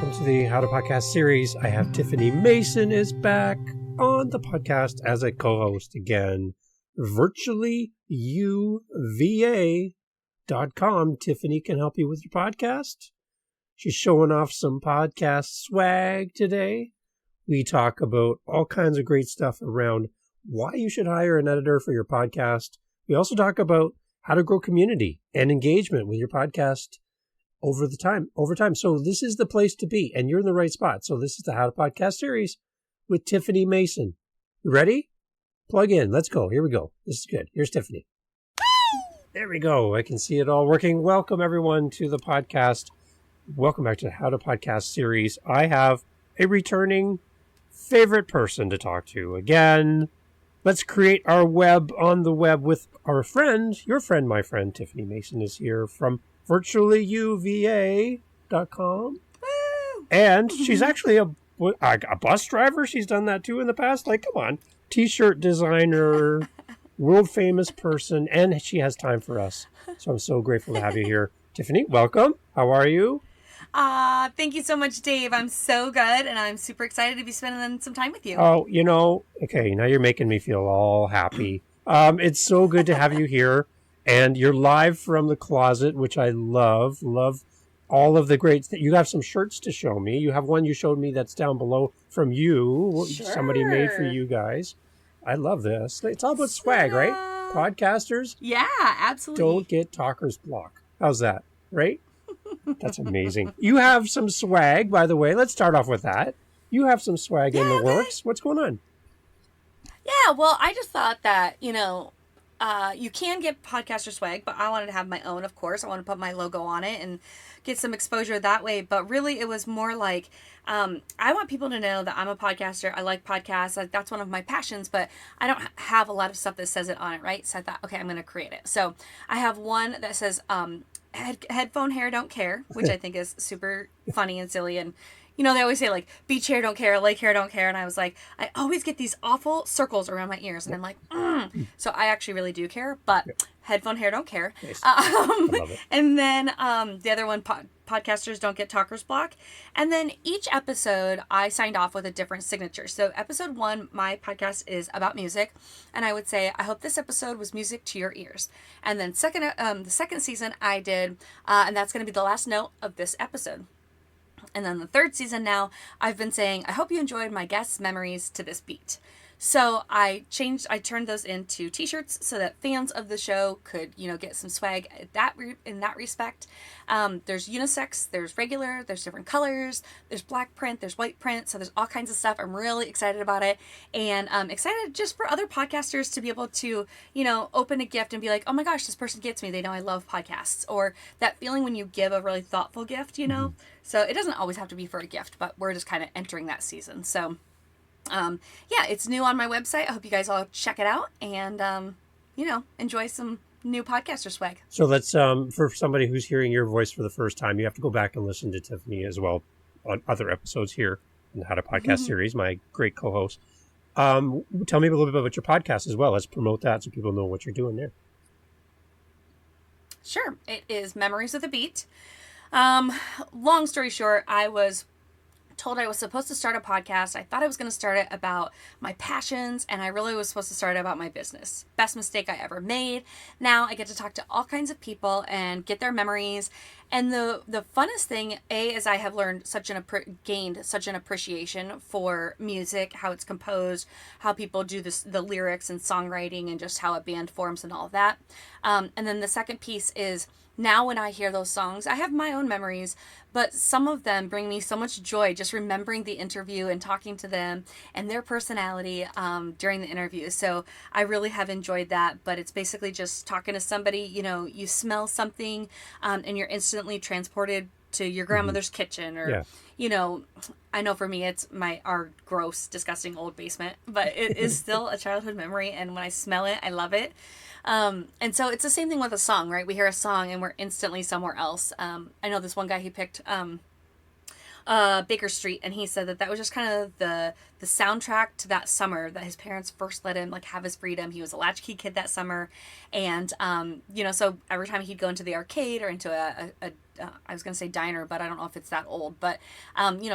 welcome to the How to Podcast series. I have Tiffany Mason is back on the podcast as a co-host again. virtuallyuva.com. Tiffany can help you with your podcast. She's showing off some podcast swag today. We talk about all kinds of great stuff around why you should hire an editor for your podcast. We also talk about how to grow community and engagement with your podcast over time. So this is the place to be, and you're in the right spot. So this is the How to Podcast series with Tiffany Mason. You ready? Plug in. Let's go. Here we go. This is good. Here's Tiffany. There we go. I can see it all working. Welcome, everyone, to the podcast. Welcome back to the How to Podcast series. I have a returning favorite person to talk to. Again, let's create our web on the web with our friend, your friend, my friend, Tiffany Mason is here from virtuallyuva.com. And she's actually a bus driver. She's done that too in the past. Like, come on. T-shirt designer, world famous person, and she has time for us. So I'm so grateful to have you here. Tiffany, welcome. How are you? Thank you so much, Dave. I'm so good, and I'm super excited to be spending some time with you. Oh, okay, now you're making me feel all happy. It's so good to have you here. And you're live from the closet, which I love. Love all of the greats. You have some shirts to show me. You have one you showed me that's down below from you. Sure. Somebody made for you guys. I love this. It's all about swag, right? Podcasters. Yeah, absolutely. Don't get talker's block. How's that? Right? That's amazing. You have some swag, by the way. Let's start off with that. You have some swag in the works. What's going on? Yeah, well, I just thought that, you can get podcaster swag, but I wanted to have my own, of course. I want to put my logo on it and get some exposure that way. But really, it was more like, I want people to know that I'm a podcaster. I like podcasts. Like, that's one of my passions, but I don't have a lot of stuff that says it on it, right? So I thought, okay, I'm going to create it. So I have one that says, headphone hair don't care, which I think is super funny and silly. And they always say, like, beach hair don't care, lake hair don't care. And I was like, I always get these awful circles around my ears. And I'm like, So I actually really do care, but headphone hair don't care. Nice. I love it. And then the other one, podcasters don't get talker's block. And then each episode, I signed off with a different signature. So episode 1, my podcast is about music. And I would say, I hope this episode was music to your ears. And then the second season I did, and that's going to be the last note of this episode. And then the third season now, I've been saying, I hope you enjoyed my guests' memories to this beat. So I turned those into t-shirts so that fans of the show could, get some swag in that respect. There's unisex, there's regular, there's different colors, there's black print, there's white print. So there's all kinds of stuff. I'm really excited about it. And I'm excited just for other podcasters to be able to, open a gift and be like, oh my gosh, this person gets me. They know I love podcasts. Or that feeling when you give a really thoughtful gift, Mm-hmm. So it doesn't always have to be for a gift, but we're just kind of entering that season. So it's new on my website. I hope you guys all check it out and, enjoy some new podcaster swag. So let's, for somebody who's hearing your voice for the first time, you have to go back and listen to Tiffany as well on other episodes here in the How to Podcast series, my great co-host. Tell me a little bit about your podcast as well. Let's promote that so people know what you're doing there. Sure. It is Memories of the Beat. Long story short, I was told I was supposed to start a podcast. I thought I was going to start it about my passions, and I really was supposed to start it about my business. Best mistake I ever made. Now I get to talk to all kinds of people and get their memories. And the funnest thing, is I have learned gained such an appreciation for music, how it's composed, how people do the lyrics and songwriting, and just how a band forms and all of that. And then the second piece is, now when I hear those songs, I have my own memories, but some of them bring me so much joy just remembering the interview and talking to them and their personality during the interview. So I really have enjoyed that, but it's basically just talking to somebody, you smell something and you're instantly transported to your grandmother's kitchen or, I know for me it's our gross, disgusting old basement, but it is still a childhood memory. And when I smell it, I love it. And so it's the same thing with a song, right? We hear a song and we're instantly somewhere else. I know this one guy, he picked Baker Street, and he said that that was just kind of the soundtrack to that summer that his parents first let him like have his freedom. He was a latchkey kid that summer, and so every time he'd go into the arcade or into a I was gonna say diner, but I don't know if it's that old, but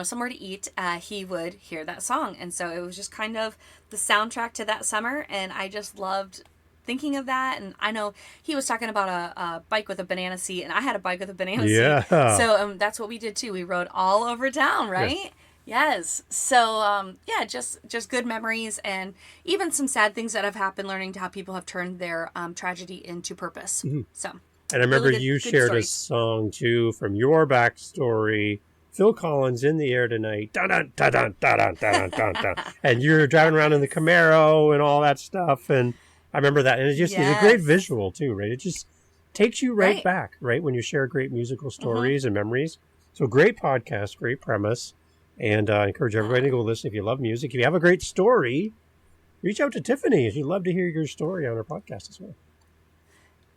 somewhere to eat, he would hear that song, and so it was just kind of the soundtrack to that summer, and I just loved thinking of that. And I know he was talking about a bike with a banana seat, and I had a bike with a banana seat, so that's what we did too. We rode all over town, right? Yes. So just good memories, and even some sad things that have happened, learning how people have turned their tragedy into purpose. So, and I remember really you shared a song too from your backstory. Phil Collins, In the Air Tonight, dun dun dun dun dun dun dun dun dun, and you're driving around in the Camaro and all that stuff, and I remember that, and it's a great visual too, right? It just takes you right back, right, when you share great musical stories and memories. So great podcast, great premise, and I encourage everybody to go listen if you love music. If you have a great story, reach out to Tiffany. She'd love to hear your story on her podcast as well.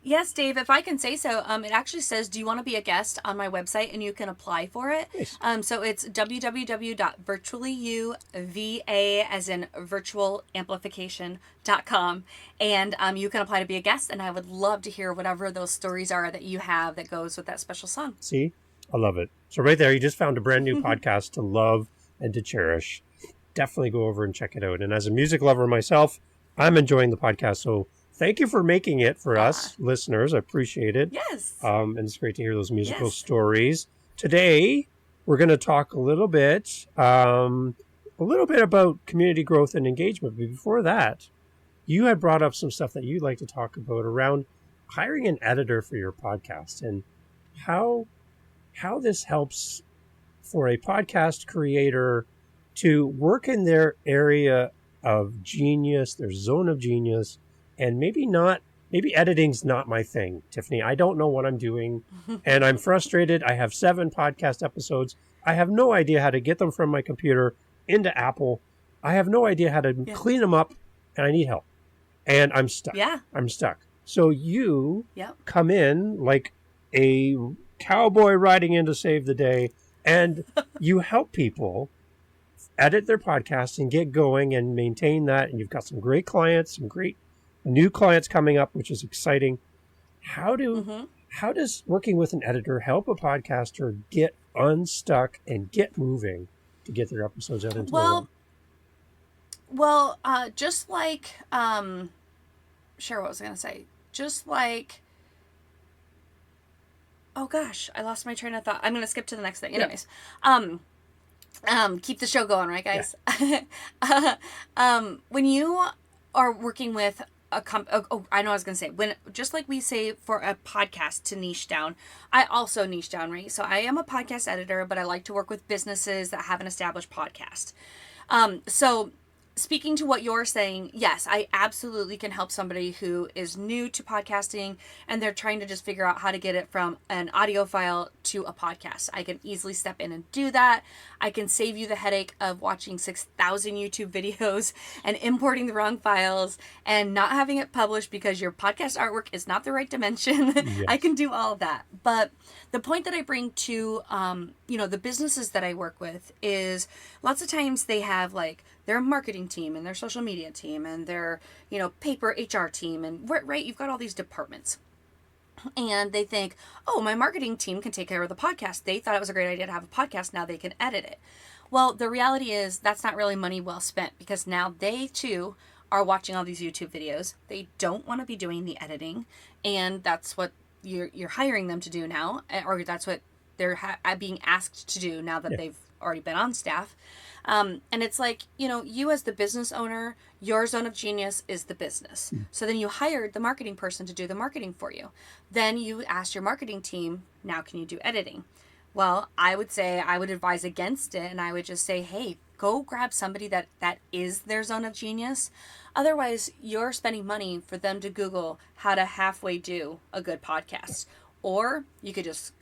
Yes, Dave, if I can say so, it actually says, do you want to be a guest on my website? And you can apply for it. Nice. So it's www.virtuallyuva, as in virtualamplification.com. And you can apply to be a guest, and I would love to hear whatever those stories are that you have that goes with that special song. See, I love it. So right there, you just found a brand new podcast to love and to cherish. Definitely go over and check it out. And as a music lover myself, I'm enjoying the podcast, so thank you for making it for us listeners. I appreciate it. Yes. And it's great to hear those musical stories. Today, we're going to talk a little bit about community growth and engagement. But before that, you had brought up some stuff that you'd like to talk about around hiring an editor for your podcast and how this helps for a podcast creator to work in their area of genius, their zone of genius. And maybe editing's not my thing, Tiffany. I don't know what I'm doing, and I'm frustrated. I have 7 podcast episodes. I have no idea how to get them from my computer into Apple. I have no idea how to clean them up, and I need help. And I'm stuck. Yeah. I'm stuck. So you come in like a cowboy riding in to save the day, and you help people edit their podcast and get going and maintain that. And you've got some great clients, some great new clients coming up, which is exciting. How does working with an editor help a podcaster get unstuck and get moving to get their episodes out into the world? Well, just like, what was I going to say? Just like, oh gosh, I lost my train of thought. I'm going to skip to the next thing. Anyways, keep the show going, right, guys? Yeah. When you are working with I know what I was going to say. Just like we say for a podcast to niche down, I also niche down, right? So I am a podcast editor, but I like to work with businesses that have an established podcast. So speaking to what you're saying, yes, I absolutely can help somebody who is new to podcasting and they're trying to just figure out how to get it from an audio file to a podcast. I can easily step in and do that. I can save you the headache of watching 6,000 YouTube videos and importing the wrong files and not having it published because your podcast artwork is not the right dimension. Yes. I can do all of that. But the point that I bring to, the businesses that I work with is lots of times they have like their marketing team and their social media team and their, paper HR team. And right, you've got all these departments. And they think, oh, my marketing team can take care of the podcast. They thought it was a great idea to have a podcast. Now they can edit it. Well, the reality is that's not really money well spent because now they too are watching all these YouTube videos. They don't want to be doing the editing. And that's what you're hiring them to do now. Or that's what they're being asked to do now that they've already been on staff. And it's like, you as the business owner, your zone of genius is the business. So then you hired the marketing person to do the marketing for you. Then you asked your marketing team, now can you do editing? Well, I would advise against it. And I would just say, hey, go grab somebody that is their zone of genius. Otherwise, you're spending money for them to Google how to halfway do a good podcast. Or you could just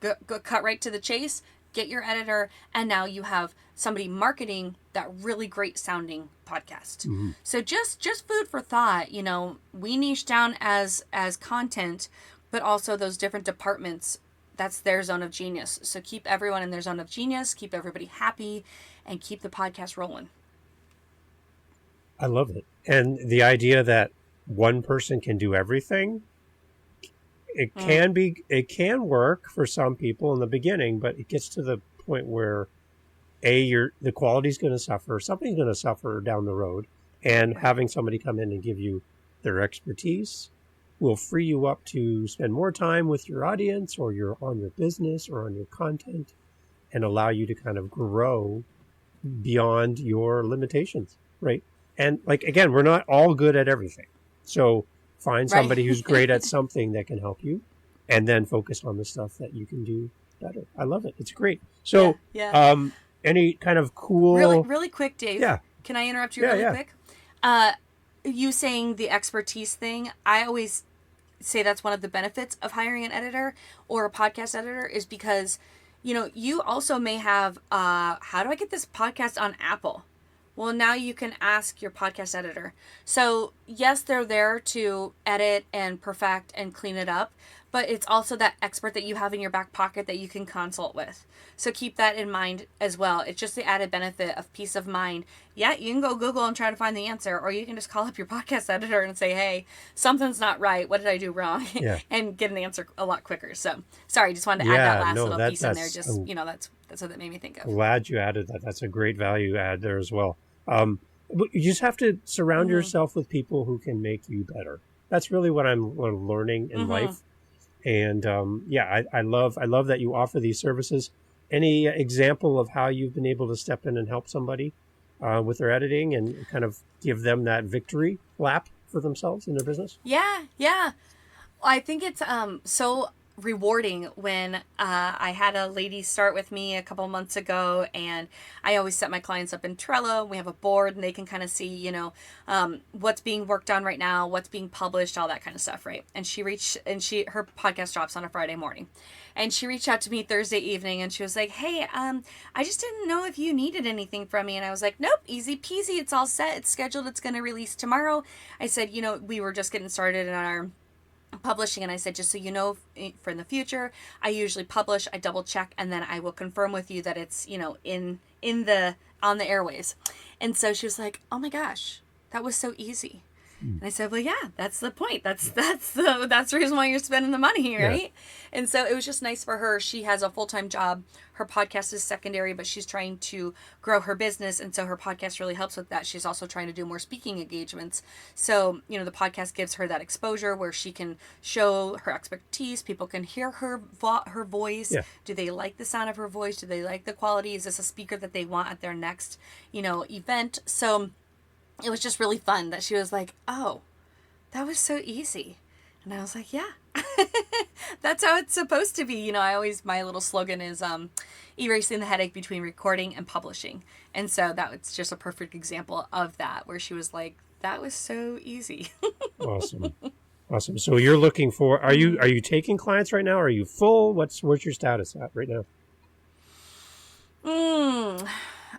go cut right to the chase, get your editor, and now you have somebody marketing that really great sounding podcast. Mm-hmm. So just food for thought. We niche down as content, but also those different departments that's their zone of genius. So keep everyone in their zone of genius, keep everybody happy, and keep the podcast rolling. I love it. And the idea that one person can do everything, it can work for some people in the beginning, but it gets to the point where the quality's going to suffer, something's going to suffer down the road, and having somebody come in and give you their expertise will free you up to spend more time with your audience or on your business or on your content, and allow you to kind of grow beyond your limitations, right? And like, again, we're not all good at everything. So find somebody who's great at something that can help you, and then focus on the stuff that you can do better. I love it. It's great. So, any kind of cool... Really quick, Dave. Yeah. Can I interrupt you quick? You saying the expertise thing, I always say that's one of the benefits of hiring an editor or a podcast editor, is because, you also may have, how do I get this podcast on Apple? Well, now you can ask your podcast editor. So yes, they're there to edit and perfect and clean it up, but it's also that expert that you have in your back pocket that you can consult with. So keep that in mind as well. It's just the added benefit of peace of mind. Yeah, you can go Google and try to find the answer, or you can just call up your podcast editor and say, hey, something's not right. What did I do wrong? Yeah. And get an answer a lot quicker. So sorry, just wanted to add that last little piece in there. Just, that's what that made me think of. Glad you added that. That's a great value add there as well. You just have to surround yourself with people who can make you better. That's really what I'm learning in life. And I love that you offer these services. Any example of how you've been able to step in and help somebody with their editing and kind of give them that victory lap for themselves in their business? Yeah. I think it's so rewarding when I had a lady start with me a couple months ago, and I always set my clients up in Trello. We have a board and they can kind of see, what's being worked on right now, what's being published, all that kind of stuff, right? And her podcast drops on a Friday morning, and she reached out to me Thursday evening and she was like, hey, I just didn't know if you needed anything from me. And I was like, nope, easy peasy, it's all set, it's scheduled, it's going to release tomorrow. I said, we were just getting started in our publishing, and I said, just so you know, for in the future, I usually publish, I double check, and then I will confirm with you that it's on the airwaves. And so she was like, oh my gosh, that was so easy. And I said, well, yeah, that's the point. That's the reason why you're spending the money, right? Yeah. And so it was just nice for her. She has a full-time job. Her podcast is secondary, but she's trying to grow her business. And so her podcast really helps with that. She's also trying to do more speaking engagements. So, the podcast gives her that exposure where she can show her expertise. People can hear her voice. Yeah. Do they like the sound of her voice? Do they like the quality? Is this a speaker that they want at their next, event? So it was just really fun that she was like, oh, that was so easy. And I was like, yeah, that's how it's supposed to be. My little slogan is erasing the headache between recording and publishing. And so that was just a perfect example of that, where she was like, that was so easy. Awesome. So you're looking for, are you taking clients right now? Are you full? What's your status at right now?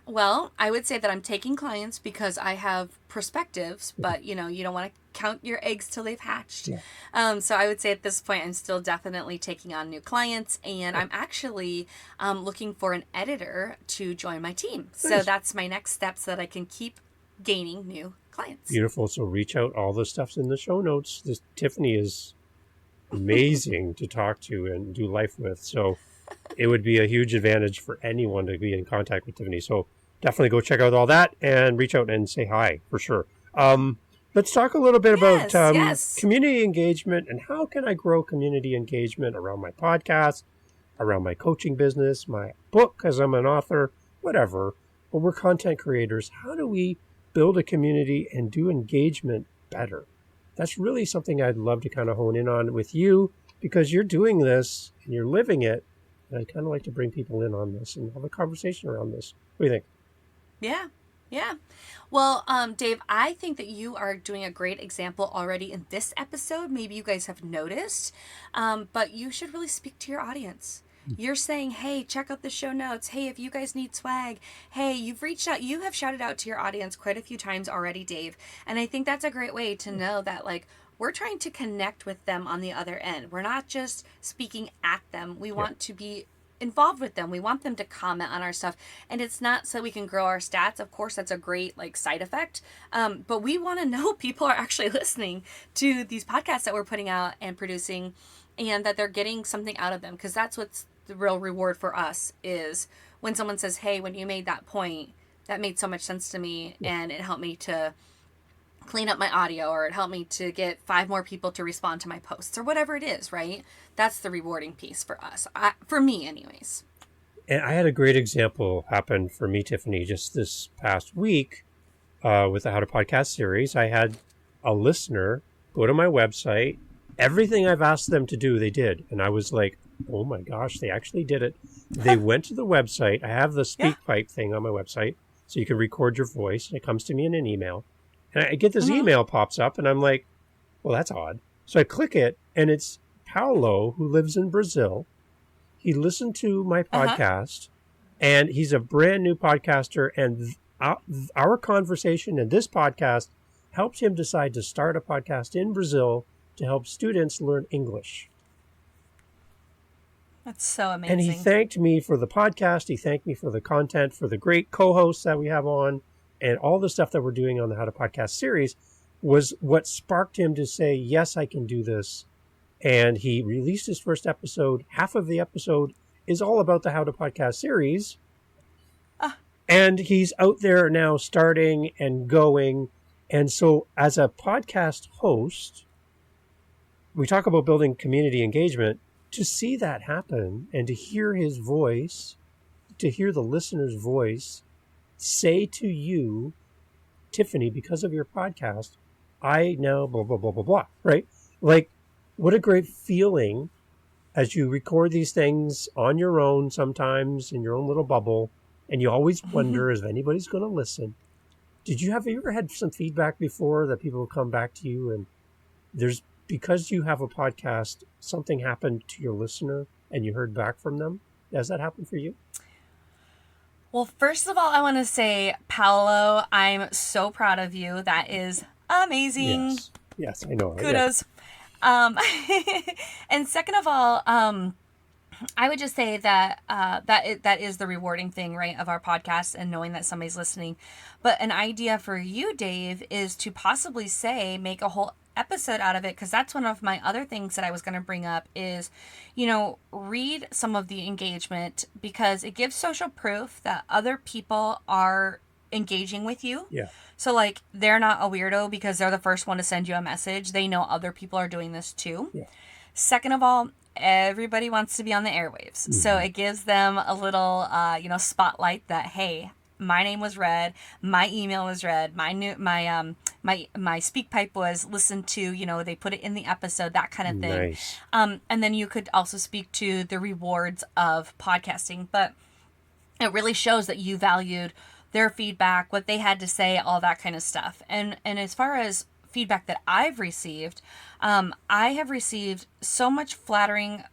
Well, I would say that I'm taking clients because I have perspectives, but you don't want to count your eggs till they've hatched. Yeah. So I would say at this point, I'm still definitely taking on new clients, and I'm actually looking for an editor to join my team. Nice. So that's my next step so that I can keep gaining new clients. Beautiful. So reach out. All the stuff's in the show notes. Tiffany is amazing to talk to and do life with. So it would be a huge advantage for anyone to be in contact with Tiffany. So definitely go check out all that and reach out and say hi for sure. Let's talk a little bit about community engagement and how can I grow community engagement around my podcast, around my coaching business, my book, because I'm an author, whatever. But we're content creators. How do we build a community and do engagement better? That's really something I'd love to kind of hone in on with you, because you're doing this and you're living it. And I'd kind of like to bring people in on this and have a conversation around this. What do you think? Yeah. Well, Dave, I think that you are doing a great example already in this episode. Maybe you guys have noticed, but you should really speak to your audience. You're saying, hey, check out the show notes. Hey, if you guys need swag. Hey, you've reached out. You have shouted out to your audience quite a few times already, Dave. And I think that's a great way to know that, like, we're trying to connect with them on the other end. We're not just speaking at them. We want to be involved with them. We want them to comment on our stuff. And it's not so we can grow our stats. Of course, that's a great like side effect. But we want to know people are actually listening to these podcasts that we're putting out and producing, and that they're getting something out of them. Because that's what's the real reward for us, is when someone says, hey, when you made that point, that made so much sense to me, and it helped me to clean up my audio, or it helped me to get 5 more people to respond to my posts, or whatever it is, right? That's the rewarding piece for us, for me anyways. And I had a great example happen for me, Tiffany, just this past week with the How to Podcast series. I had a listener go to my website. Everything I've asked them to do, they did. And I was like, oh my gosh, they actually did it. They went to the website. I have the SpeakPipe thing on my website, so you can record your voice, and it comes to me in an email. And I get this email pops up, and I'm like, well, that's odd. So I click it, and it's Paulo, who lives in Brazil. He listened to my podcast, and he's a brand new podcaster, and our conversation in this podcast helped him decide to start a podcast in Brazil to help students learn English. That's so amazing. And he thanked me for the podcast. He thanked me for the content, for the great co-hosts that we have on, and all the stuff that we're doing on the How to Podcast series was what sparked him to say, yes, I can do this. And he released his first episode. Half of the episode is all about the How to Podcast series. And he's out there now starting and going. And so as a podcast host, we talk about building community engagement. To see that happen and to hear his voice, to hear the listener's voice say to you, Tiffany, because of your podcast, I now blah, blah, blah, blah, blah, right? Like, what a great feeling as you record these things on your own, sometimes in your own little bubble, and you always wonder if anybody's going to listen. Have you ever had some feedback before that people come back to you and because you have a podcast, something happened to your listener and you heard back from them? Has that happened for you? Well, first of all, I want to say, Paolo, I'm so proud of you. That is amazing. Yes, I know. Kudos. Yeah. And second of all, I would just say that that is the rewarding thing, right, of our podcast, and knowing that somebody's listening. But an idea for you, Dave, is to possibly make a whole episode out of it, because that's one of my other things that I was going to bring up is, read some of the engagement, because it gives social proof that other people are engaging with you. Yeah. So like, they're not a weirdo because they're the first one to send you a message. They know other people are doing this too. Yeah. Second of all, everybody wants to be on the airwaves. Mm-hmm. So it gives them a little, spotlight that, hey, my name was read, my email was read, my SpeakPipe was listened to, they put it in the episode, that kind of thing. Nice. And then you could also speak to the rewards of podcasting, but it really shows that you valued their feedback, what they had to say, all that kind of stuff. And as far as feedback that I've received, I have received so much flattering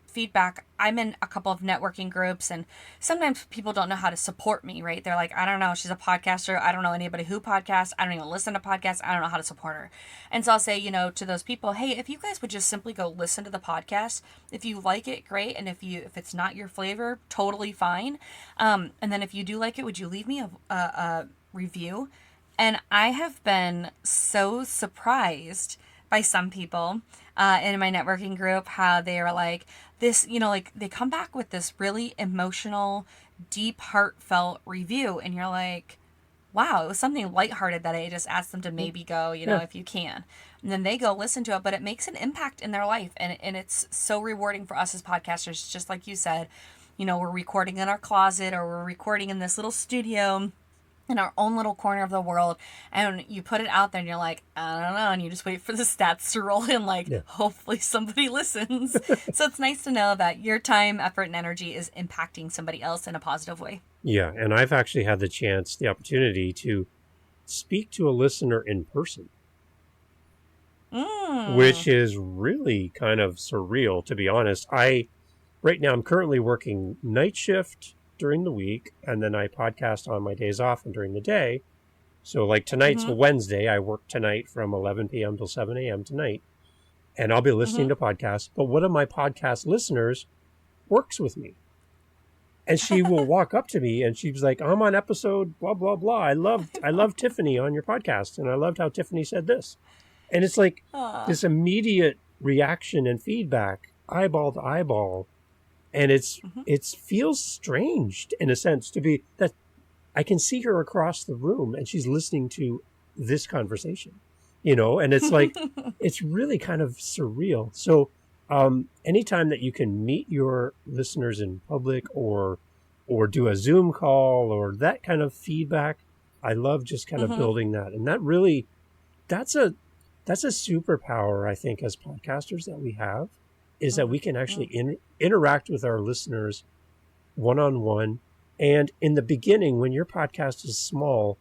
feedback. I'm in a couple of networking groups, and sometimes people don't know how to support me, right? They're like, I don't know, she's a podcaster. I don't know anybody who podcasts. I don't even listen to podcasts. I don't know how to support her. And so I'll say, to those people, hey, if you guys would just simply go listen to the podcast, if you like it, great. And if it's not your flavor, totally fine. And then if you do like it, would you leave me a review? And I have been so surprised by some people in my networking group, how they are like this, they come back with this really emotional, deep, heartfelt review. And you're like, wow, it was something lighthearted that I just asked them to maybe go, if you can. And then they go listen to it, but it makes an impact in their life. And it's so rewarding for us as podcasters, just like you said, we're recording in our closet, or we're recording in this little studio in our own little corner of the world, and you put it out there and you're like, I don't know, and you just wait for the stats to roll in, hopefully somebody listens. So it's nice to know that your time, effort, and energy is impacting somebody else in a positive way. Yeah, and I've actually had the opportunity to speak to a listener in person, which is really kind of surreal, to be honest. Right now I'm currently working night shift during the week, and then I podcast on my days off and during the day. So like tonight's Wednesday, I work tonight from 11 p.m. till 7 a.m. tonight, and I'll be listening to podcasts. But one of my podcast listeners works with me. And she will walk up to me and she's like, I'm on episode blah, blah, blah. I love Tiffany on your podcast. And I loved how Tiffany said this. And it's like this immediate reaction and feedback, eyeball to eyeball. And it feels strange in a sense to be that I can see her across the room and she's listening to this conversation, and it's like, it's really kind of surreal. So anytime that you can meet your listeners in public or do a Zoom call or that kind of feedback, I love just kind of building that. And that really, that's a superpower, I think, as podcasters that we have, is that we can actually interact with our listeners one-on-one. And in the beginning, when your podcast is small,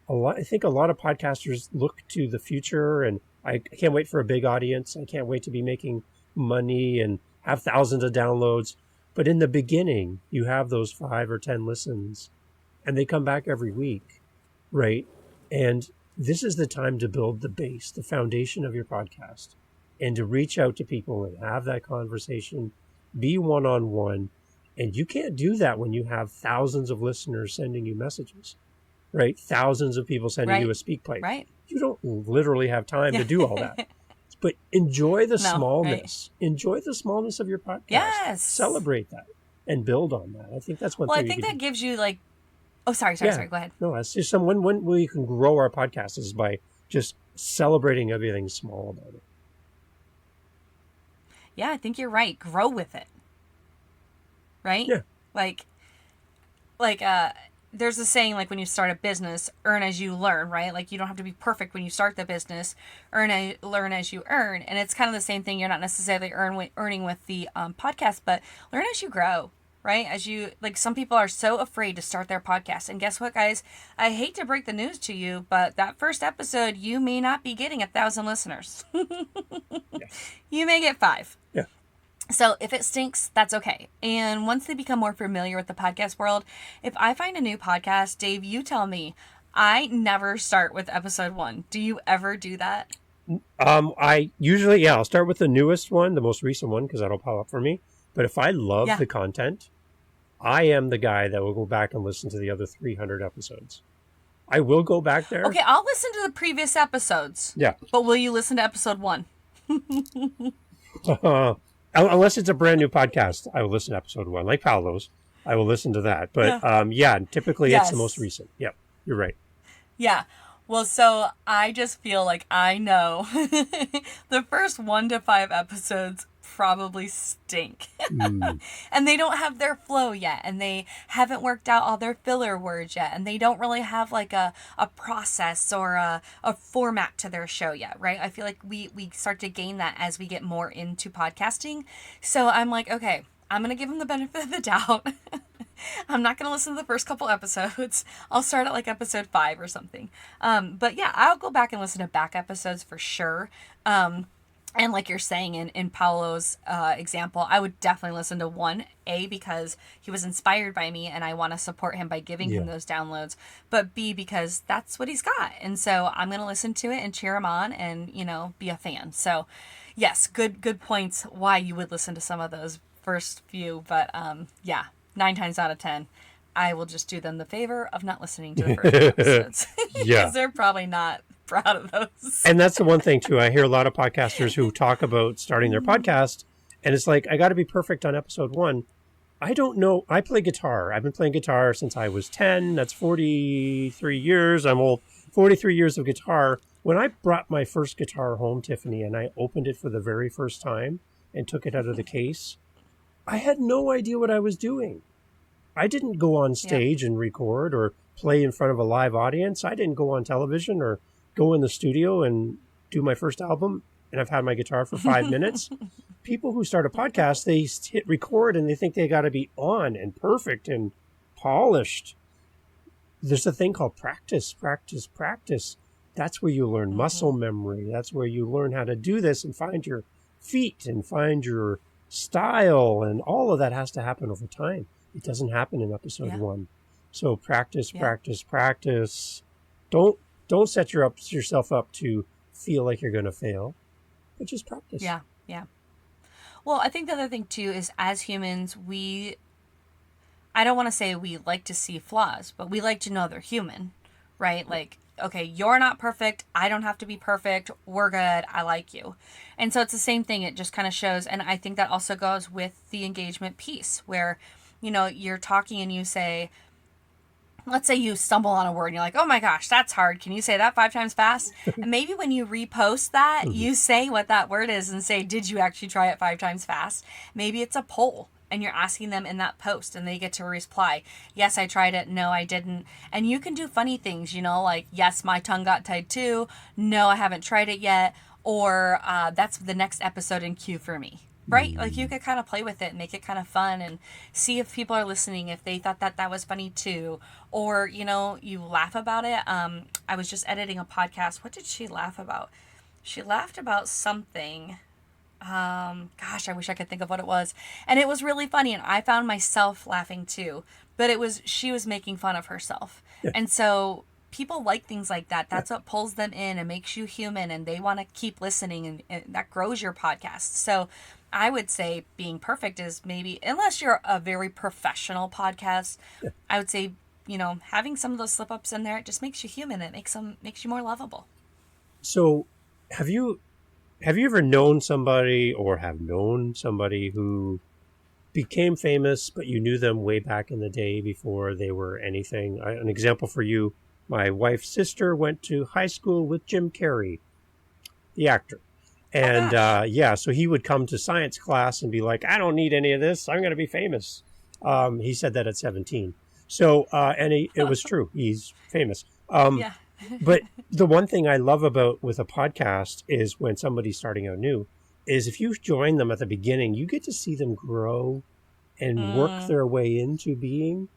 I think a lot of podcasters look to the future, and I can't wait for a big audience. I can't wait to be making money and have thousands of downloads. But in the beginning, you have those 5 or 10 listens and they come back every week, right? And this is the time to build the base, the foundation of your podcast, and to reach out to people and have that conversation, be one-on-one. And you can't do that when you have thousands of listeners sending you messages, right? Thousands of people sending you a speak pipe. Right. You don't literally have time to do all that. But enjoy the smallness. Right. Enjoy the smallness of your podcast. Yes. Celebrate that and build on that. I think that's one thing. Well, I think that gives you like, sorry. Go ahead. No, that's just one way we can grow our podcast is by just celebrating everything small about it. Yeah, I think you're right. Grow with it. Right? Yeah. Like, there's a saying, like, when you start a business, earn as you learn, right? Like, you don't have to be perfect when you start the business. Learn as you earn. And it's kind of the same thing. You're not necessarily earning with the podcast, but learn as you grow, right? As you, like, some people are so afraid to start their podcast. And guess what, guys? I hate to break the news to you, but that first episode, you may not be getting 1,000 listeners. You may get 5. Yeah. So if it stinks, that's okay. And once they become more familiar with the podcast world, if I find a new podcast, Dave, you tell me, I never start with episode 1. Do you ever do that? I usually, I'll start with the newest one, the most recent one, because that'll pop up for me. But if I love the content, I am the guy that will go back and listen to the other 300 episodes. I will go back there. Okay, I'll listen to the previous episodes. Yeah. But will you listen to episode 1? Unless it's a brand new podcast, I will listen to episode 1, like Paolo's. I will listen to that. But typically it's the most recent. Yep, you're right. Yeah. Well, so I just feel like I know the first 1 to 5 episodes probably stink. And they don't have their flow yet, and they haven't worked out all their filler words yet, and they don't really have like a process or a format to their show yet, right? I feel like we start to gain that as we get more into podcasting. So I'm like, okay, I'm going to give them the benefit of the doubt. I'm not going to listen to the first couple episodes. I'll start at like episode 5 or something. But yeah, I'll go back and listen to back episodes for sure. And like you're saying in Paolo's example, I would definitely listen to 1, because he was inspired by me and I want to support him by giving him those downloads, but B, because that's what he's got. And so I'm going to listen to it and cheer him on and, be a fan. So yes, good points why you would listen to some of those first few, but 9 times out of 10, I will just do them the favor of not listening to the first episodes. Because they're probably not proud of those. And that's the one thing too. I hear a lot of podcasters who talk about starting their podcast, and it's like, I got to be perfect on episode 1. I don't know. I play guitar. I've been playing guitar since I was 10. That's 43 years. I'm old. 43 years of guitar. When I brought my first guitar home, Tiffany, and I opened it for the very first time and took it out of the case, I had no idea what I was doing. I didn't go on stage and record or play in front of a live audience. I didn't go on television or go in the studio and do my first album, and I've had my guitar for 5 minutes. People who start a podcast, they hit record and they think they got to be on and perfect and polished. There's a thing called practice. That's where you learn muscle memory. That's where you learn how to do this and find your feet and find your style, and all of that has to happen over time. It doesn't happen in episode 1. So practice. Don't don't set yourself up to feel like you're going to fail, but just practice. Yeah. Yeah. Well, I think the other thing too is as humans, I don't want to say we like to see flaws, but we like to know they're human, right? Like, okay, you're not perfect. I don't have to be perfect. We're good. I like you. And so it's the same thing. It just kind of shows. And I think that also goes with the engagement piece where, you're talking and you say, let's say you stumble on a word and you're like, oh my gosh, that's hard. Can you say that 5 times fast? And maybe when you repost that, you say what that word is and say, did you actually try it 5 times fast? Maybe it's a poll and you're asking them in that post and they get to reply, yes, I tried it. No, I didn't. And you can do funny things, like, yes, my tongue got tied too. No, I haven't tried it yet. Or that's the next episode in queue for me. Right? Like you could kind of play with it and make it kind of fun and see if people are listening, if they thought that was funny too. Or, you laugh about it. I was just editing a podcast. What did she laugh about? She laughed about something. Gosh, I wish I could think of what it was. And it was really funny. And I found myself laughing too. But she was making fun of herself. Yeah. And so people like things like that. That's what pulls them in and makes you human. And they want to keep listening. And that grows your podcast. So I would say being perfect is maybe, unless you're a very professional podcast, I would say, having some of those slip ups in there, it just makes you human. It makes you more lovable. So have you ever known somebody or have known somebody who became famous, but you knew them way back in the day before they were anything? An example for you, my wife's sister went to high school with Jim Carrey, the actor. And so he would come to science class and be like, I don't need any of this. I'm going to be famous. He said that at 17. So, it was true. He's famous. But the one thing I love with a podcast is when somebody's starting out new is if you join them at the beginning, you get to see them grow and work their way into being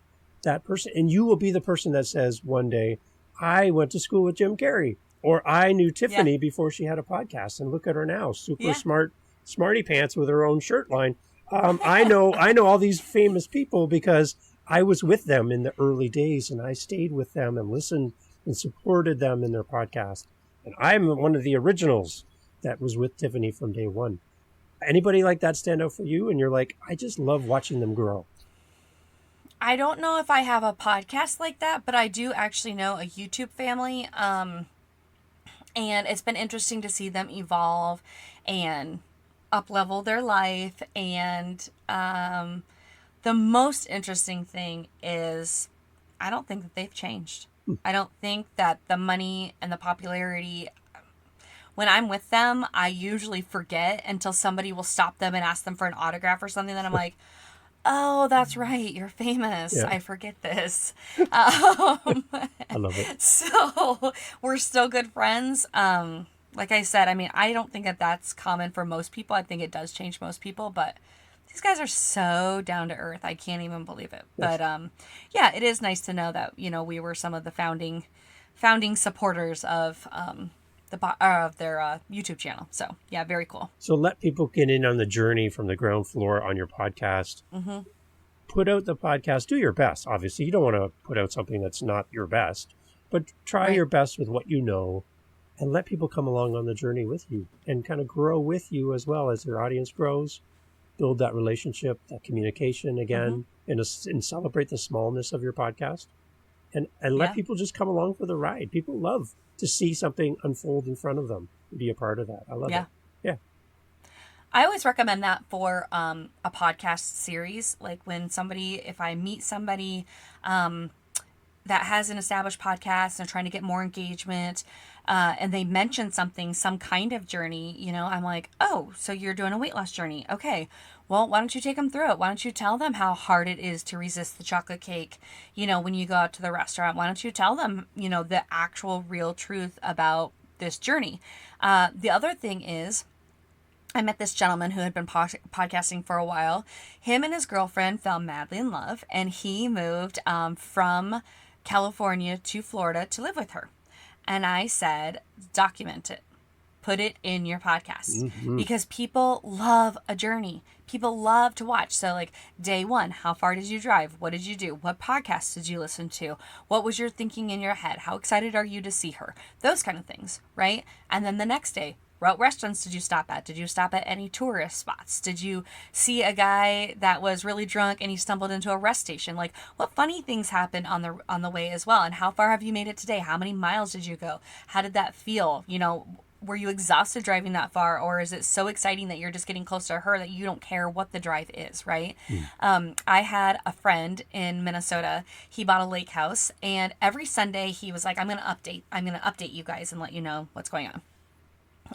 that person. And you will be the person that says one day, I went to school with Jim Carrey. Or I knew Tiffany before she had a podcast, and look at her now, super smart, smarty pants with her own shirt line. I know all these famous people because I was with them in the early days, and I stayed with them and listened and supported them in their podcast. And I'm one of the originals that was with Tiffany from day one. Anybody like that stand out for you? And you're like, I just love watching them grow. I don't know if I have a podcast like that, but I do actually know a YouTube family. And it's been interesting to see them evolve and up-level their life. And the most interesting thing is I don't think that they've changed. I don't think that the money and the popularity, when I'm with them, I usually forget until somebody will stop them and ask them for an autograph or something. Then I'm like, oh, that's right. You're famous. Yeah. I forget this. I love it. So we're still good friends. Like I said, I don't think that that's common for most people. I think it does change most people, but these guys are so down to earth. I can't even believe it. Yes. But it is nice to know that, we were some of the founding supporters of their YouTube channel. So very cool. So let people get in on the journey from the ground floor on your podcast. Mm-hmm. Put out the podcast. Do your best. Obviously, you don't want to put out something that's not your best, but try your best with what you know, and let people come along on the journey with you and kind of grow with you as well as your audience grows. Build that relationship, that communication again, and celebrate the smallness of your podcast, and let people just come along for the ride. People love to see something unfold in front of them, be a part of that. I love it. Yeah. I always recommend that for a podcast series. Like if I meet somebody that has an established podcast and they're trying to get more engagement, and they mention some kind of journey, I'm like, oh, so you're doing a weight loss journey. Okay. Well, why don't you take them through it? Why don't you tell them how hard it is to resist the chocolate cake, when you go out to the restaurant? Why don't you tell them, the actual real truth about this journey? The other thing is, I met this gentleman who had been podcasting for a while. Him and his girlfriend fell madly in love, and he moved from California to Florida to live with her. And I said, document it. Put it in your podcast Mm-hmm. because people love a journey. People love to watch. So, like, day one, how far did you drive? What did you do? What podcast did you listen to? What was your thinking in your head? How excited are you to see her? Those kind of things, right? And then the next day, what restaurants did you stop at? Did you stop at any tourist spots? Did you see a guy that was really drunk and he stumbled into a rest station? Like, what funny things happened on the way as well? And how far have you made it today? How many miles did you go? How did that feel? You know, were you exhausted driving that far, or is it so exciting that you're just getting close to her that you don't care what the drive is, right? I had a friend in Minnesota. He bought a lake house, and every Sunday he was like, I'm going to update you guys and let you know what's going on.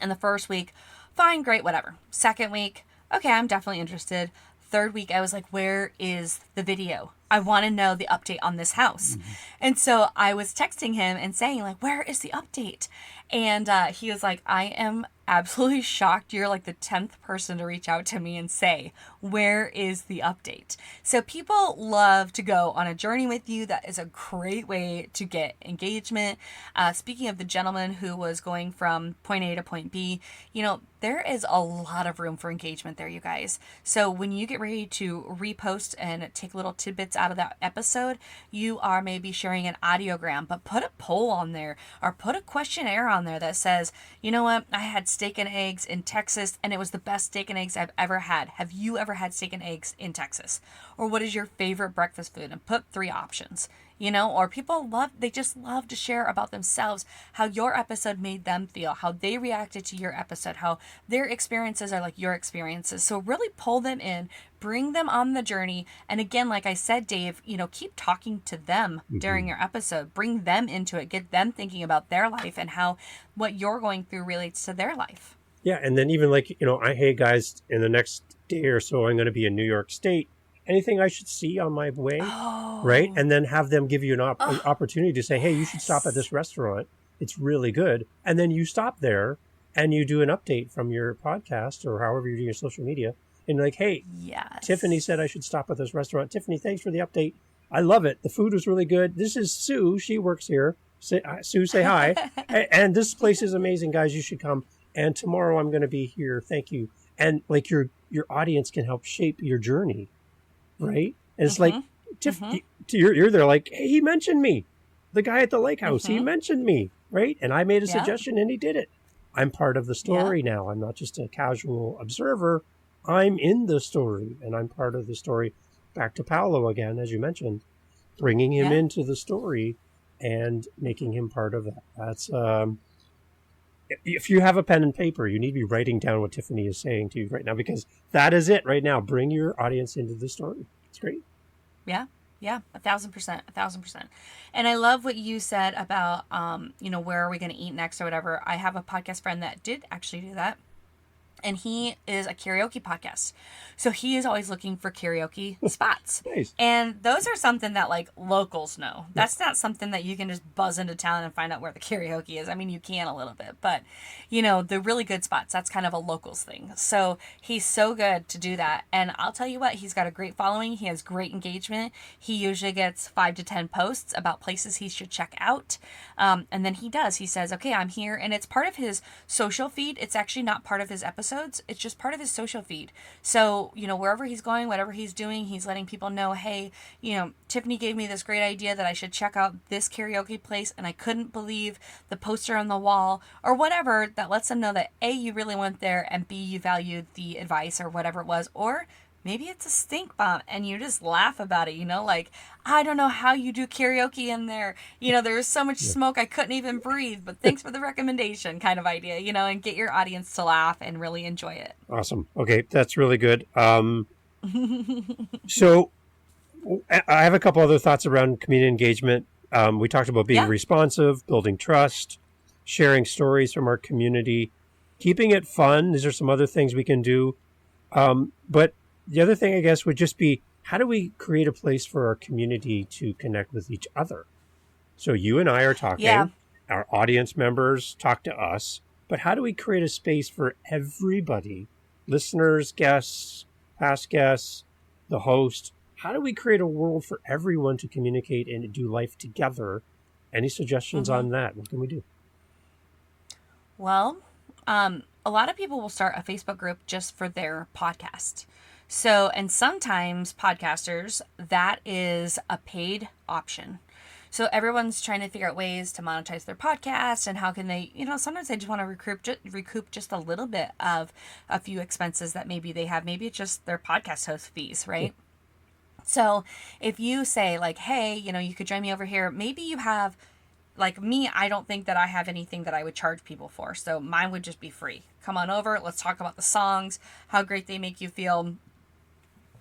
And the first week, fine, great, whatever. Second week, okay, I'm definitely interested. Third week, I was like, where is the video? I want to know the update on this house. And so I was texting him and saying, like, where is the update? And he was like, I am absolutely shocked. You're like the 10th person to reach out to me and say, where is the update? So people love to go on a journey with you. That is a great way to get engagement. Speaking of the gentleman who was going from point A to point B, you know, there is a lot of room for engagement there, you guys. So when you get ready to repost and take little tidbits out of that episode, you are maybe sharing an audiogram, but put a poll on there or put a questionnaire on there that says, you know what, I had steak and eggs in Texas and it was the best steak and eggs I've ever had. Have you ever had steak and eggs in Texas? Or what is your favorite breakfast food? And put 3 options. You know, or they just love to share about themselves, how your episode made them feel, how they reacted to your episode, how their experiences are like your experiences. So really pull them in, bring them on the journey. And again, like I said, Dave, you know, keep talking to them during your episode, bring them into it, get them thinking about their life and how what you're going through relates to their life. Yeah. And then even like, you know, hey guys, in the next day or so, I'm going to be in New York State. Anything I should see on my way? Right. And then have them give you an opportunity to say, hey, you should stop at this restaurant. It's really good. And then you stop there and you do an update from your podcast or however you're doing your social media. And you're like, hey, Tiffany said I should stop at this restaurant. Tiffany, thanks for the update. I love it. The food was really good. This is Sue. She works here. Sue, say hi. And this place is amazing, guys. You should come. And tomorrow I'm going to be here. Thank you. And like your audience can help shape your journey. Right? And it's like, you're there like, hey, he mentioned me. The guy at the lake house, he mentioned me. Right? And I made a suggestion and he did it. I'm part of the story now. I'm not just a casual observer. I'm in the story and I'm part of the story. Back to Paolo again, as you mentioned, bringing him into the story and making him part of that. That's, if you have a pen and paper, you need to be writing down what Tiffany is saying to you right now, because that is it right now. Bring your audience into the story. It's great. Yeah. Yeah. 1,000%. And I love what you said about, you know, where are we going to eat next or whatever. I have a podcast friend that did actually do that. And he is a karaoke podcast. So he is always looking for karaoke spots. Nice. And those are something that like locals know. That's not something that you can just buzz into town and find out where the karaoke is. I mean, you can a little bit, but you know, the really good spots, that's kind of a locals thing. So he's so good to do that. And I'll tell you what, he's got a great following. He has great engagement. He usually gets 5 to 10 posts about places he should check out. And then he says, okay, I'm here. And it's part of his social feed. It's actually not part of his episode. It's just part of his social feed. So, you know, wherever he's going, whatever he's doing, he's letting people know, hey, you know, Tiffany gave me this great idea that I should check out this karaoke place and I couldn't believe the poster on the wall or whatever, that lets them know that A, you really went there, and B, you valued the advice or whatever it was. Or maybe it's a stink bomb and you just laugh about it, you know, like, I don't know how you do karaoke in there. You know, there was so much smoke I couldn't even breathe, but thanks for the recommendation kind of idea, you know, and get your audience to laugh and really enjoy it. Awesome. Okay, that's really good. So I have a couple other thoughts around community engagement. We talked about being responsive, building trust, sharing stories from our community, keeping it fun. These are some other things we can do. But the other thing, I guess, would just be, how do we create a place for our community to connect with each other? So you and I are talking, our audience members talk to us, but how do we create a space for everybody, listeners, guests, past guests, the host? How do we create a world for everyone to communicate and do life together? Any suggestions on that? What can we do? Well, A lot of people will start a Facebook group just for their podcast. So, and sometimes podcasters, that is a paid option. So everyone's trying to figure out ways to monetize their podcast and how can they, sometimes they just want to recoup just a little bit of a few expenses that maybe they have. Maybe it's just their podcast host fees, right? So if you say like, hey, you could join me over here. Maybe you have, like me, I don't think that I have anything that I would charge people for. So mine would just be free. Come on over. Let's talk about the songs, how great they make you feel.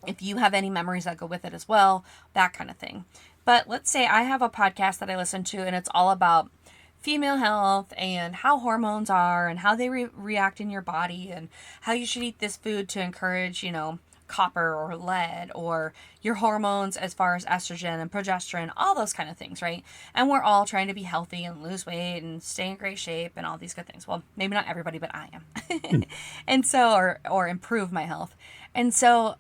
If you have any memories that go with it as well, that kind of thing. But let's say I have a podcast that I listen to and it's all about female health and how hormones are and how they react in your body and how you should eat this food to encourage, copper or lead or your hormones as far as estrogen and progesterone, all those kind of things, right? And we're all trying to be healthy and lose weight and stay in great shape and all these good things. Well, maybe not everybody, but I am. And so, or improve my health. And so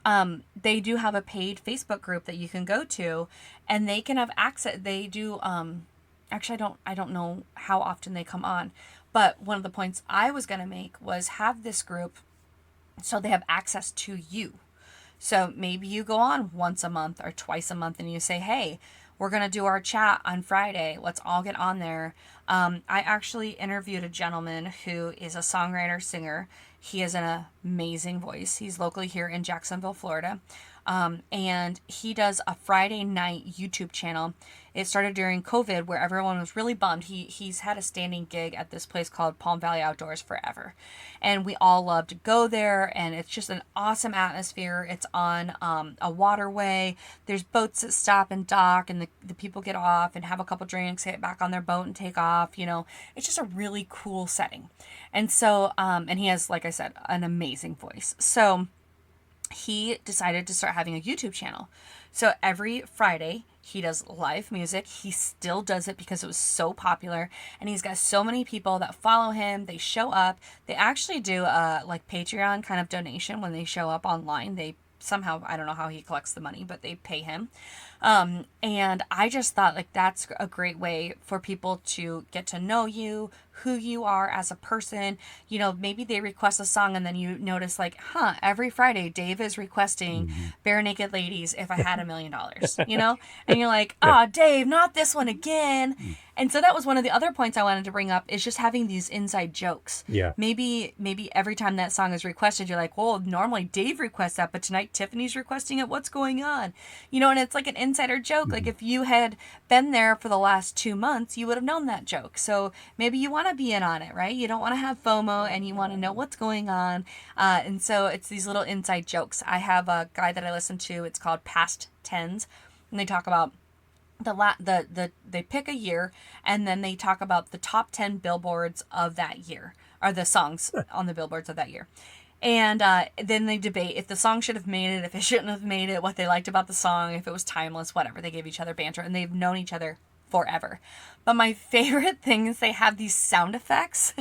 they do have a paid Facebook group that you can go to and they can have access. They do, actually, I don't know how often they come on, but one of the points I was going to make was have this group so they have access to you. So maybe you go on once a month or twice a month and you say, hey, we're going to do our chat on Friday. Let's all get on there. I actually interviewed a gentleman who is a songwriter, singer. He has an amazing voice. He's locally here in Jacksonville, Florida. And he does a Friday night YouTube channel. It started during COVID where everyone was really bummed. He's had a standing gig at this place called Palm Valley Outdoors forever. And we all love to go there and it's just an awesome atmosphere. It's on a waterway. There's boats that stop and dock and the people get off and have a couple drinks, get back on their boat and take off. It's just a really cool setting. And so, and he has, like I said, an amazing voice. So he decided to start having a YouTube channel. So every Friday he does live music. He still does it because it was so popular and he's got so many people that follow him. They show up. They actually do a like Patreon kind of donation when they show up online. They somehow, I don't know how he collects the money, but they pay him. And I just thought like that's a great way for people to get to know you, who you are as a person. Maybe they request a song and then you notice like, every Friday Dave is requesting Bare Naked Ladies If I Had $1 Million, and you're like, Dave, not this one again. And so that was one of the other points I wanted to bring up is just having these inside jokes. Yeah. Maybe every time that song is requested, you're like, well, normally Dave requests that, but tonight Tiffany's requesting it. What's going on? And it's like an insider joke. Like if you had been there for the last 2 months, you would have known that joke. So maybe you want to be in on it, right? You don't want to have FOMO and you want to know what's going on. And so it's these little inside jokes. I have a guy that I listen to. It's called Past Tens. And they talk about they pick a year and then they talk about the top 10 billboards of that year or the songs on the billboards of that year. And then they debate if the song should have made it, if it shouldn't have made it, what they liked about the song, if it was timeless, whatever. They gave each other banter and they've known each other forever. But my favorite thing is they have these sound effects.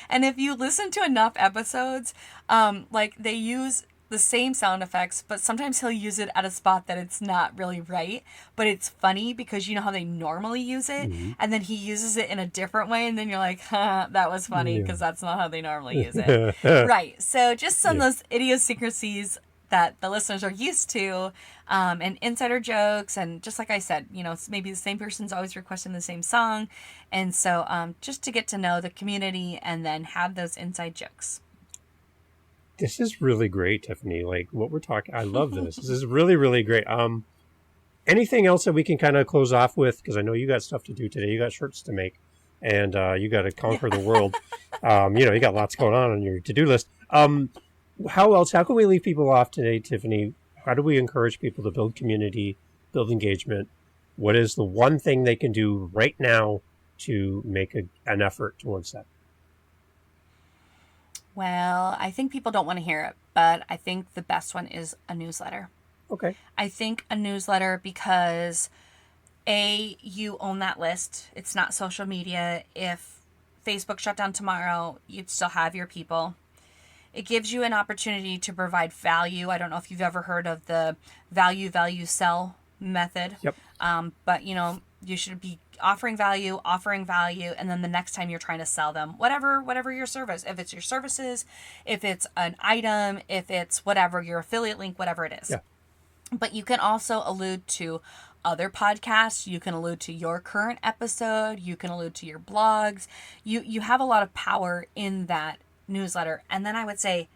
And if you listen to enough episodes, like they use the same sound effects, but sometimes he'll use it at a spot that it's not really right, but it's funny because you know how they normally use it, and then he uses it in a different way, and then you're like, that was funny because that's not how they normally use it. Right. So just some of those idiosyncrasies that the listeners are used to, and insider jokes, and just like I said, maybe the same person's always requesting the same song, and so just to get to know the community and then have those inside jokes. This is really great, Tiffany. Like what we're talking, I love this. This is really, really great. Anything else that we can kind of close off with? Because I know you got stuff to do today. You got shirts to make, and you got to conquer the world. You got lots going on your to-do list. How can we leave people off today, Tiffany? How do we encourage people to build community, build engagement? What is the one thing they can do right now to make an effort towards that? Well, I think people don't want to hear it, but I think the best one is a newsletter. Okay. I think a newsletter because, you own that list. It's not social media. If Facebook shut down tomorrow, you'd still have your people. It gives you an opportunity to provide value. I don't know if you've ever heard of the value, sell method. Yep. But, you should be offering value, and then the next time you're trying to sell them, whatever your service, if it's your services, if it's an item, if it's whatever, your affiliate link, whatever it is. Yeah. But you can also allude to other podcasts. You can allude to your current episode. You can allude to your blogs. You have a lot of power in that newsletter. And then I would say,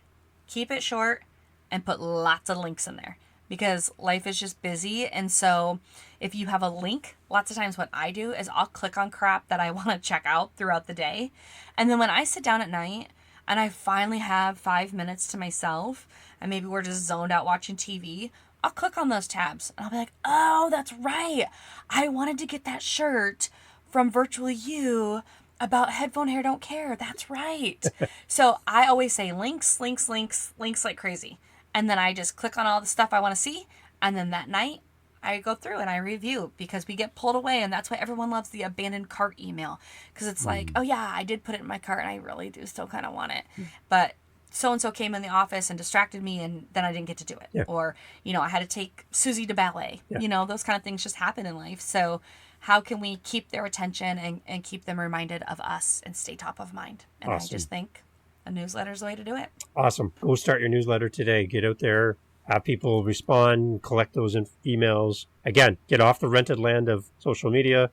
keep it short and put lots of links in there, because life is just busy. And so if you have a link, lots of times what I do is I'll click on crap that I want to check out throughout the day. And then when I sit down at night and I finally have 5 minutes to myself, and maybe we're just zoned out watching TV, I'll click on those tabs and I'll be like, oh, that's right. I wanted to get that shirt from Virtually You about headphone hair don't care. That's right. So I always say links like crazy. And then I just click on all the stuff I want to see. And then that night I go through and I review, because we get pulled away. And that's why everyone loves the abandoned cart email. Because it's like, oh yeah, I did put it in my cart and I really do still kind of want it. But so-and-so came in the office and distracted me and then I didn't get to do it. Yeah. Or, I had to take Susie to ballet. Yeah. Those kind of things just happen in life. So how can we keep their attention and keep them reminded of us and stay top of mind? And Awesome. I just think a newsletter is the way to do it. Awesome. Go start your newsletter today. Get out there, have people respond, collect those emails. Again, get off the rented land of social media.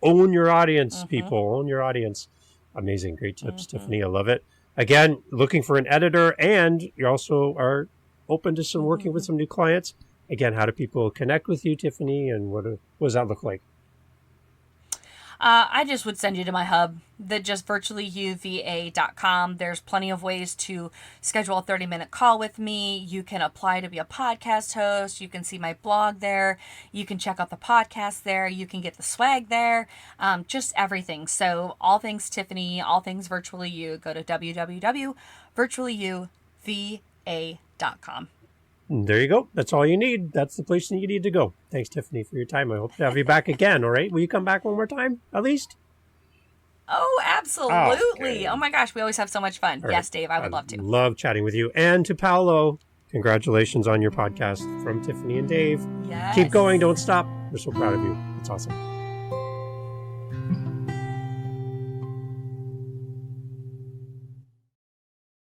Own your audience, people. Own your audience. Amazing. Great tips, Tiffany. I love it. Again, looking for an editor, and you also are open to some working with some new clients. Again, how do people connect with you, Tiffany, and what does that look like? I just would send you to my hub, just virtuallyuva.com. There's plenty of ways to schedule a 30-minute call with me. You can apply to be a podcast host. You can see my blog there. You can check out the podcast there. You can get the swag there. Just everything. So all things Tiffany, all things Virtually You, go to www.virtuallyuva.com. There you go. That's all you need. That's the place that you need to go. Thanks, Tiffany, for your time. I hope to have you back again. All right. Will you come back one more time, at least? Oh, absolutely. Okay. Oh, my gosh. We always have so much fun. All Yes, right. Dave. I would love to. Love chatting with you. And to Paolo, congratulations on your podcast from Tiffany and Dave. Yes. Keep going. Don't stop. We're so proud of you. It's awesome.